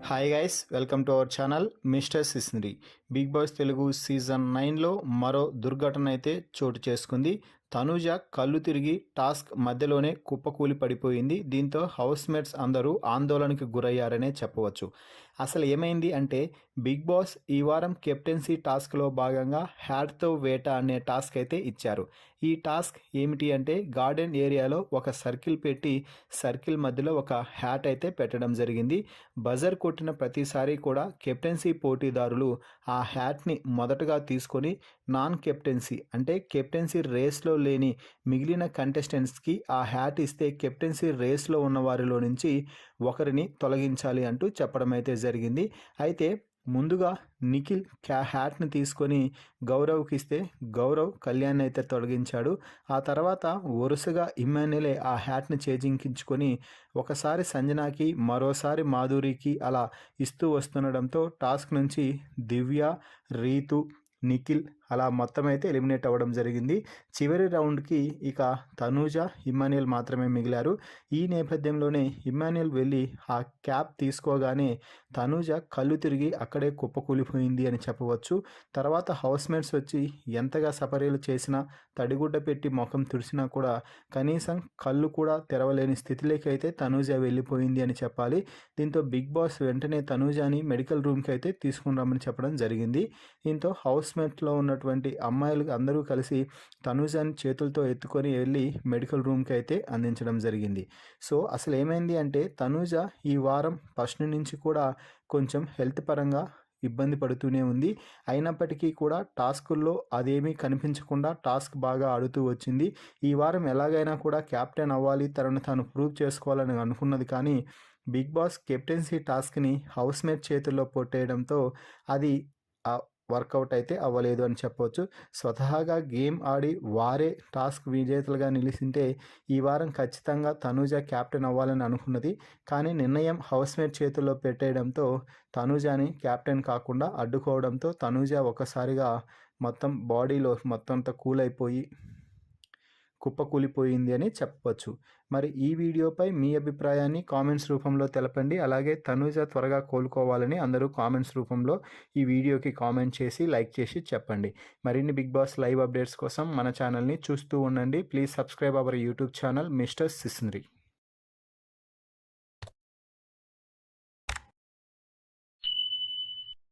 Hi guys, welcome to our channel mister సిస్నరీ. Big boss Telugu season 9లో మరో దుర్ఘటన అయితే చోటు చేసుకుంది. తనూజ కళ్ళు తిరిగి టాస్క్ మధ్యలోనే కుప్పకూలి పడిపోయింది. దీంతో హౌస్ మేట్స్ అందరూ ఆందోళనకు గురయ్యారనే చెప్పవచ్చు. అసలు ఏమైంది అంటే, బిగ్ బాస్ ఈ వారం కెప్టెన్సీ టాస్క్లో భాగంగా హ్యాట్తో వేట అనే టాస్క్ అయితే ఇచ్చారు. ఈ టాస్క్ ఏమిటి అంటే, గార్డెన్ ఏరియాలో ఒక సర్కిల్ పెట్టి సర్కిల్ మధ్యలో ఒక హ్యాట్ అయితే పెట్టడం జరిగింది. బజర్ కొట్టిన ప్రతిసారి కూడా కెప్టెన్సీ పోటీదారులు ఆ హ్యాట్ని మొదటగా తీసుకొని నాన్ కెప్టెన్సీ అంటే కెప్టెన్సీ రేస్లో లేని మిగిలిన కంటెస్టెంట్స్కి ఆ హ్యాట్ ఇస్తే కెప్టెన్సీ రేస్లో ఉన్న వారిలో నుంచి ఒకరిని తొలగించాలి అంటూ చెప్పడం అయితే జరిగింది. అయితే ముందుగా నిఖిల్ హ్యాట్ని తీసుకొని గౌరవ్కి ఇస్తే గౌరవ్ కళ్యాణ్ అయితే తొలగించాడు. ఆ తర్వాత వరుసగా ఇమ్మాన్యులే ఆ హ్యాట్ని చేజింకించుకొని ఒకసారి సంజనాకి, మరోసారి మాధురికి అలా ఇస్తూ వస్తుండడంతో టాస్క్ నుంచి దివ్య, రీతు, నిఖిల్ అలా మొత్తం అయితే ఎలిమినేట్ అవ్వడం జరిగింది. చివరి రౌండ్కి ఇక తనూజ, ఇమ్మాన్యుల్ మాత్రమే మిగిలారు. ఈ నేపథ్యంలోనే ఇమ్మాన్యుల్ వెళ్ళి ఆ క్యాప్ తీసుకోగానే తనూజ కళ్ళు తిరిగి అక్కడే కుప్పకూలిపోయింది అని చెప్పవచ్చు. తర్వాత హౌస్ మేట్స్ వచ్చి ఎంతగా సపర్యలు చేసినా, తడిగుడ్డ పెట్టి ముఖం తుడిచినా కూడా కనీసం కళ్ళు కూడా తెరవలేని స్థితిలోకి అయితే తనూజ వెళ్ళిపోయింది అని చెప్పాలి. దీంతో బిగ్ బాస్ వెంటనే తనూజని మెడికల్ రూమ్కి అయితే తీసుకుని రమ్మని చెప్పడం జరిగింది. దీంతో హౌస్ మేట్లో ఉన్నటువంటి అమ్మాయిలు అందరూ కలిసి తనూజని చేతులతో ఎత్తుకొని వెళ్ళి మెడికల్ రూమ్కి అయితే అందించడం జరిగింది. సో అసలు ఏమైంది అంటే, తనూజ ఈ వారం ఫస్ట్ నుంచి కూడా కొంచెం హెల్త్ పరంగా ఇబ్బంది పడుతూనే ఉంది. అయినప్పటికీ కూడా టాస్కుల్లో అదేమీ కనిపించకుండా టాస్క్ బాగా ఆడుతూ వచ్చింది. ఈ వారం ఎలాగైనా కూడా క్యాప్టెన్ అవ్వాలి, తనను తాను ప్రూవ్ చేసుకోవాలని అనుకున్నది. కానీ బిగ్ బాస్ కెప్టెన్సీ టాస్క్ని హౌస్ మేట్ చేతుల్లో పొట్టేయడంతో అది వర్కౌట్ అయితే అవ్వలేదు అని చెప్పవచ్చు. స్వతహాగా గేమ్ ఆడి వారే టాస్క్ విజేతలుగా నిలిచింటే ఈ వారం ఖచ్చితంగా తనూజ క్యాప్టెన్ అవ్వాలని అనుకున్నది. కానీ నిర్ణయం హౌస్ మేట్ చేతుల్లో పెట్టేయడంతో తనూజని క్యాప్టెన్ కాకుండా అడ్డుకోవడంతో తనూజ ఒకసారిగా మొత్తం బాడీలో మొత్తం అంతా కూల్ అయిపోయి కుప్పకూలిపోయింది అని చెప్పవచ్చు. మరి ఈ వీడియోపై మీ అభిప్రాయాన్ని కామెంట్స్ రూపంలో తెలపండి. అలాగే తనూజ త్వరగా కోలుకోవాలని అందరూ కామెంట్స్ రూపంలో ఈ వీడియోకి కామెంట్ చేసి లైక్ చేసి చెప్పండి. మరిన్ని బిగ్ బాస్ లైవ్ అప్డేట్స్ కోసం మన ఛానల్ని చూస్తూ ఉండండి. Please subscribe our YouTube channel mister సిస్నరీ.